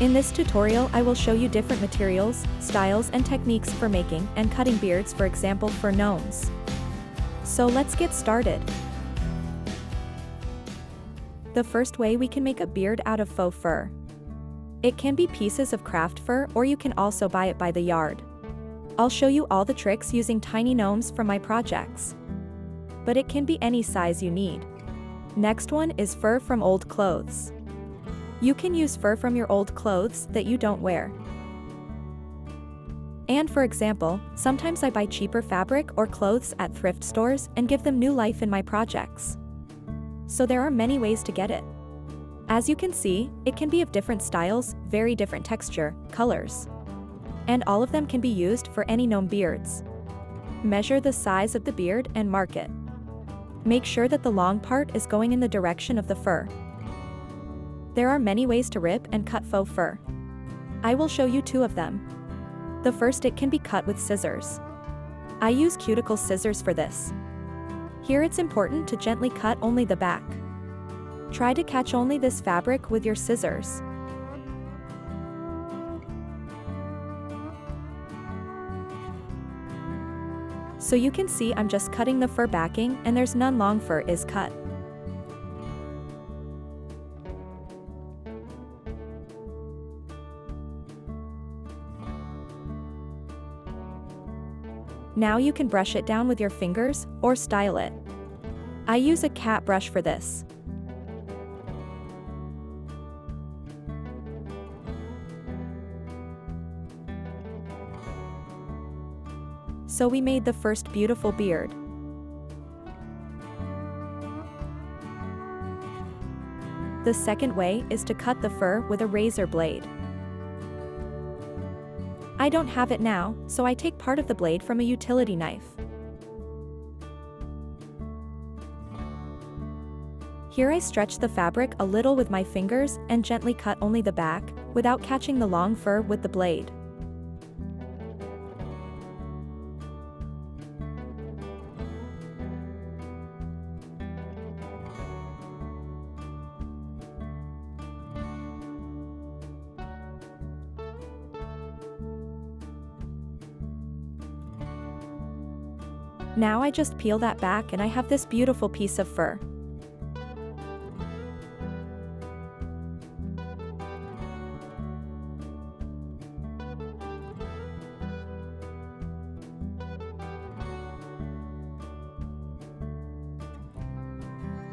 In this tutorial I will show you different materials, styles and techniques for making and cutting beards, for example for gnomes. So let's get started. The first way we can make a beard out of faux fur. It can be pieces of craft fur, or you can also buy it by the yard. I'll show you all the tricks using tiny gnomes from my projects. But it can be any size you need. Next one is fur from old clothes. You can use fur from your old clothes that you don't wear. And for example, sometimes I buy cheaper fabric or clothes at thrift stores and give them new life in my projects. So there are many ways to get it. As you can see, it can be of different styles, very different texture, colors. And all of them can be used for any gnome beards. Measure the size of the beard and mark it. Make sure that the long part is going in the direction of the fur. There are many ways to rip and cut faux fur. I will show you two of them. The first, it can be cut with scissors. I use cuticle scissors for this. Here it's important to gently cut only the back. Try to catch only this fabric with your scissors. So you can see I'm just cutting the fur backing and there's none long fur is cut. Now you can brush it down with your fingers or style it. I use a cat brush for this. So we made the first beautiful beard. The second way is to cut the fur with a razor blade. I don't have it now, so I take part of the blade from a utility knife. Here I stretch the fabric a little with my fingers and gently cut only the back, without catching the long fur with the blade. Now I just peel that back and I have this beautiful piece of fur.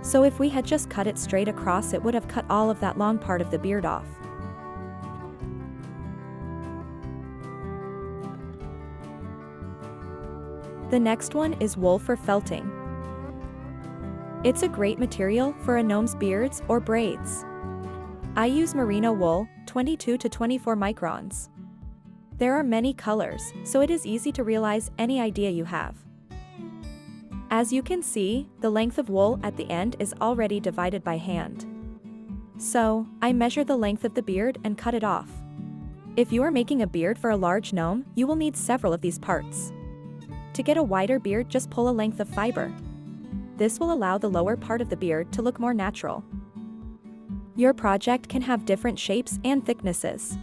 So if we had just cut it straight across, it would have cut all of that long part of the beard off. The next one is wool for felting. It's a great material for a gnome's beards or braids. I use merino wool, 22 to 24 microns. There are many colors, so it is easy to realize any idea you have. As you can see, the length of wool at the end is already divided by hand. So, I measure the length of the beard and cut it off. If you are making a beard for a large gnome, you will need several of these parts. To get a wider beard, just pull a length of fiber. This will allow the lower part of the beard to look more natural. Your project can have different shapes and thicknesses.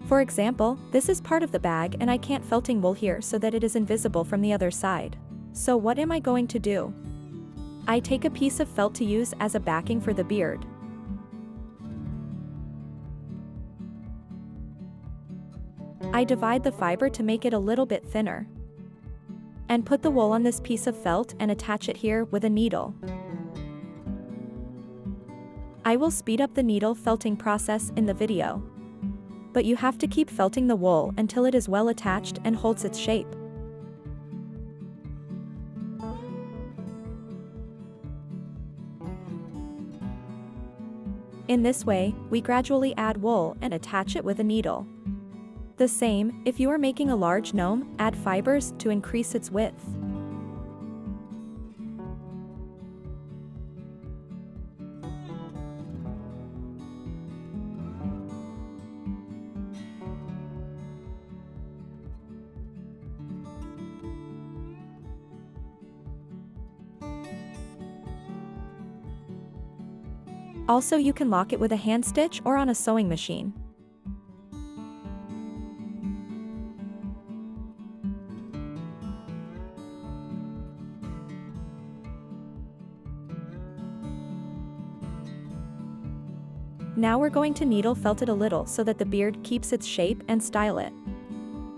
For example, this is part of the bag and I can't felting wool here so that it is invisible from the other side. So what am I going to do? I take a piece of felt to use as a backing for the beard. I divide the fiber to make it a little bit thinner. And put the wool on this piece of felt and attach it here with a needle. I will speed up the needle felting process in the video. But you have to keep felting the wool until it is well attached and holds its shape. In this way, we gradually add wool and attach it with a needle. The same, if you are making a large gnome, add fibers to increase its width. Also, you can lock it with a hand stitch or on a sewing machine. Now we're going to needle felt it a little so that the beard keeps its shape and style it.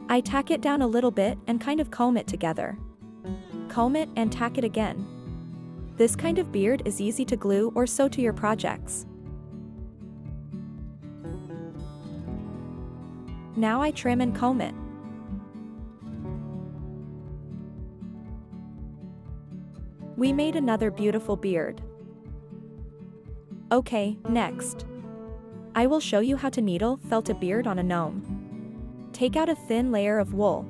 I tack it down a little bit and kind of comb it together. Comb it and tack it again. This kind of beard is easy to glue or sew to your projects. Now I trim and comb it. We made another beautiful beard. Okay, next. I will show you how to needle felt a beard on a gnome. Take out a thin layer of wool.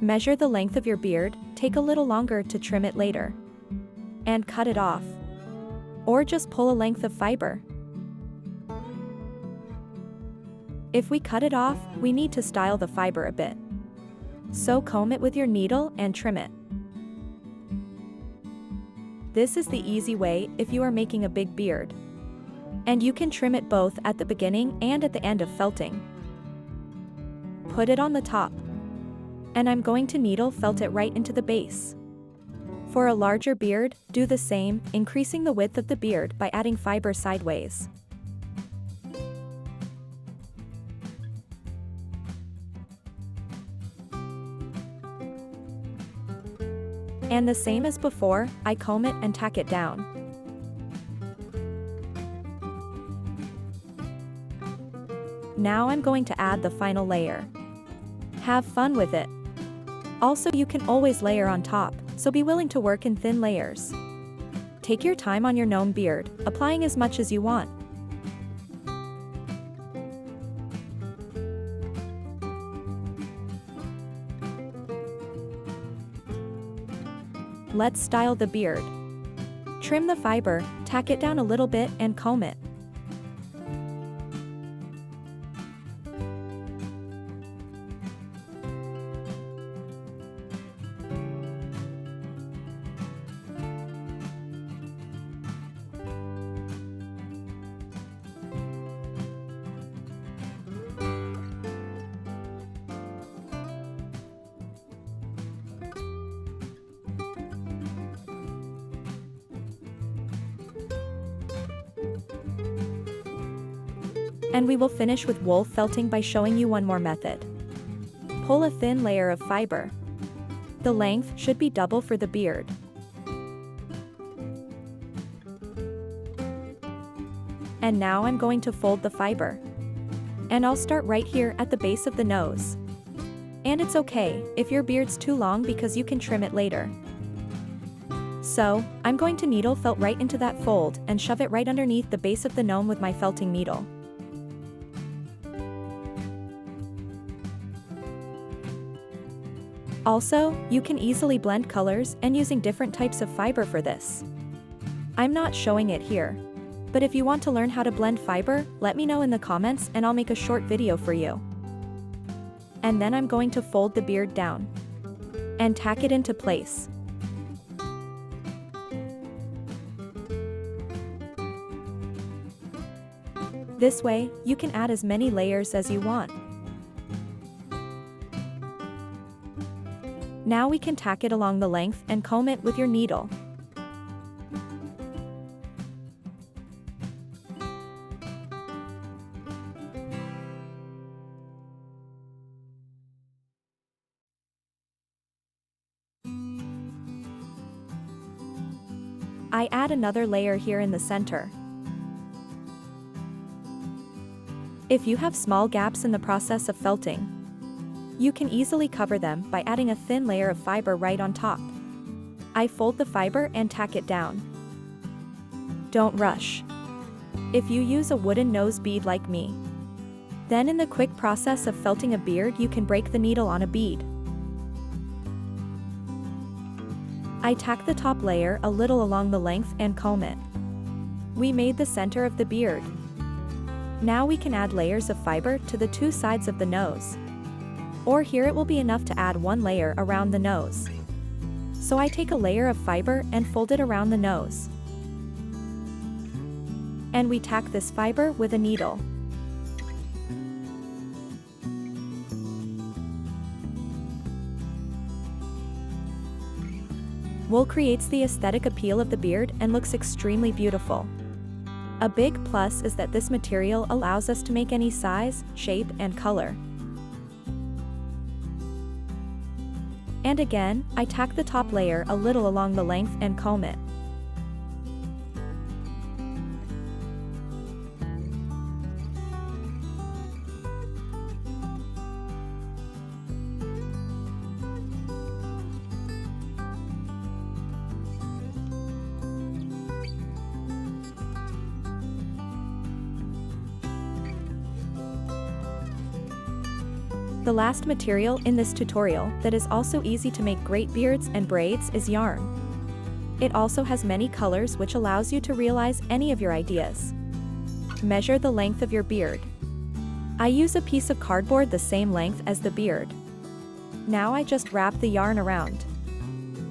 Measure the length of your beard, take a little longer to trim it later. And cut it off. Or just pull a length of fiber. If we cut it off, we need to style the fiber a bit. So comb it with your needle and trim it. This is the easy way if you are making a big beard. And you can trim it both at the beginning and at the end of felting. Put it on the top. And I'm going to needle felt it right into the base. For a larger beard, do the same, increasing the width of the beard by adding fiber sideways. And the same as before, I comb it and tack it down. Now I'm going to add the final layer. Have fun with it. Also, you can always layer on top, so be willing to work in thin layers. Take your time on your gnome beard, applying as much as you want. Let's style the beard. Trim the fiber, tack it down a little bit and comb it. And we will finish with wool felting by showing you one more method. Pull a thin layer of fiber. The length should be double for the beard. And now I'm going to fold the fiber. And I'll start right here at the base of the nose. And it's okay if your beard's too long because you can trim it later. So, I'm going to needle felt right into that fold and shove it right underneath the base of the gnome with my felting needle. Also, you can easily blend colors and using different types of fiber for this. I'm not showing it here. But if you want to learn how to blend fiber, let me know in the comments and I'll make a short video for you. And then I'm going to fold the beard down. And tack it into place. This way, you can add as many layers as you want. Now we can tack it along the length and comb it with your needle. I add another layer here in the center. If you have small gaps in the process of felting, you can easily cover them by adding a thin layer of fiber right on top. I fold the fiber and tack it down. Don't rush. If you use a wooden nose bead like me, then in the quick process of felting a beard you can break the needle on a bead. I tack the top layer a little along the length and comb it. We made the center of the beard. Now we can add layers of fiber to the two sides of the nose. Or here it will be enough to add one layer around the nose. So I take a layer of fiber and fold it around the nose. And we tack this fiber with a needle. Wool creates the aesthetic appeal of the beard and looks extremely beautiful. A big plus is that this material allows us to make any size, shape, and color. And again, I tack the top layer a little along the length and comb it. The last material in this tutorial that is also easy to make great beards and braids is yarn. It also has many colors which allows you to realize any of your ideas. Measure the length of your beard. I use a piece of cardboard the same length as the beard. Now I just wrap the yarn around.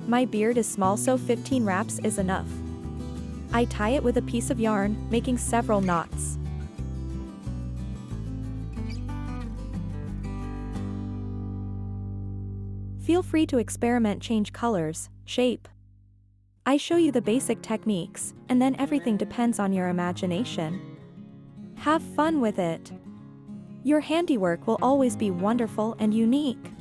My beard is small, so 15 wraps is enough. I tie it with a piece of yarn, making several knots. Feel free to experiment, change colors, shape. I show you the basic techniques, and then everything depends on your imagination. Have fun with it. Your handiwork will always be wonderful and unique.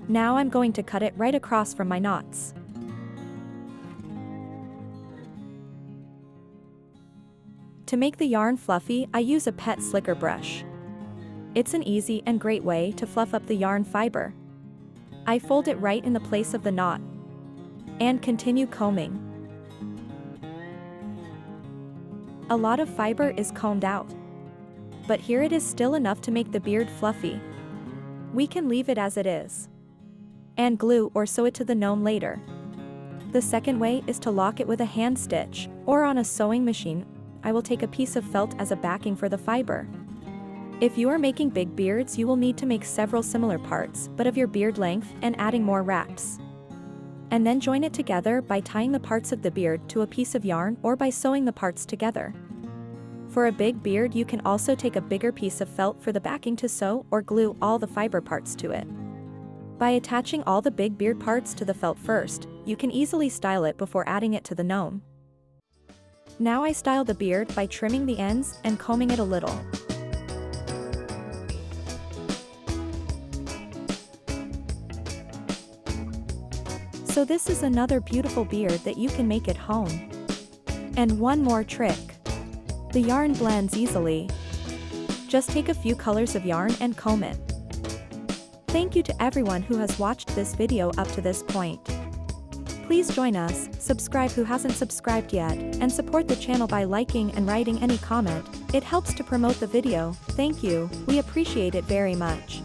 Now I'm going to cut it right across from my knots. To make the yarn fluffy, I use a pet slicker brush. It's an easy and great way to fluff up the yarn fiber. I fold it right in the place of the knot and continue combing. A lot of fiber is combed out, but here it is still enough to make the beard fluffy. We can leave it as it is and glue or sew it to the gnome later. The second way is to lock it with a hand stitch or on a sewing machine. I will take a piece of felt as a backing for the fiber. If you are making big beards, you will need to make several similar parts, but of your beard length, and adding more wraps. And then join it together by tying the parts of the beard to a piece of yarn or by sewing the parts together. For a big beard, you can also take a bigger piece of felt for the backing to sew or glue all the fiber parts to it. By attaching all the big beard parts to the felt first, you can easily style it before adding it to the gnome. Now I style the beard by trimming the ends and combing it a little. So this is another beautiful beard that you can make at home. And one more trick. The yarn blends easily. Just take a few colors of yarn and comb it. Thank you to everyone who has watched this video up to this point. Please join us, subscribe who hasn't subscribed yet, and support the channel by liking and writing any comment. It helps to promote the video. Thank you, we appreciate it very much.